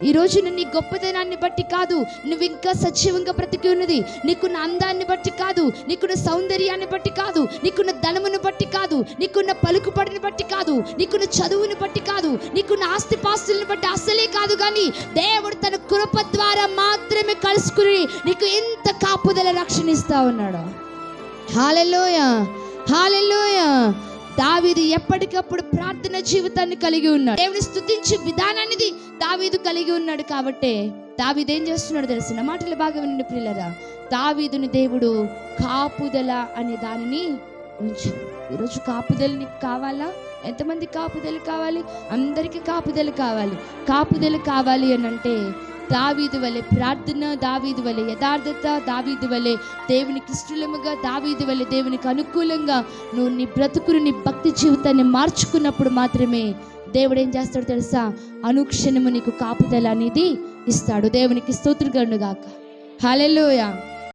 ఈ రోజున నీ గొప్పదనాన్ని బట్టి కాదు, నువ్వు ఇంకా సజీవంగా బ్రతికి ఉన్నది, నీకున్న అందాన్ని బట్టి కాదు, నీకున్న సౌందర్యాన్ని బట్టి కాదు, నీకున్న ధనమును బట్టి కాదు, నీకున్న పలుకుబడిని బట్టి కాదు, నీకున్న చదువుని బట్టి కాదు, నీకున్న ఆస్తిపాస్తులను బట్టి అసలే కాదు. కానీ దేవుడు తన కృప ద్వారా మాత్రమే కలుసుకుని నీకు ఎంత కాపుదల రక్షణ ఇస్తా ఉన్నాడు. హల్లెలూయా, హల్లెలూయా. దావీదు ఎప్పటికప్పుడు ప్రార్థన జీవితాన్ని కలిగి ఉన్నాడు. దేవుని స్తుతించే విధానాన్ని దావీదు కలిగి ఉన్నాడు. కాబట్టి దావీదు ఏం చేస్తున్నాడు తెలిసిన మాటలు బాగా వినండి ప్రియులారా. దావీదుని దేవుడు కాపుదల అనే దానిని ఉంచాడు. ఈరోజు కాపుదల నీకు కావాలా? ఎంతమంది కాపుదలు కావాలి? అందరికీ కాపుదలు కావాలి. కాపుదలు కావాలి అని అంటే దావీదు వలె ప్రార్థన, దావీదు వలె యథార్థత, దావీదు వలె దేవునికి ఇష్టముగా, దావీదు వలె దేవునికి అనుకూలంగా నువ్వు నీ బ్రతుకుని, నీ భక్తి జీవితాన్ని మార్చుకున్నప్పుడు మాత్రమే దేవుడు ఏం చేస్తాడు తెలుసా? అనుక్షణము నీకు కాపుదల అనేది ఇస్తాడు. దేవునికి స్తోత్రం కలుగును గాక. హల్లెలూయా.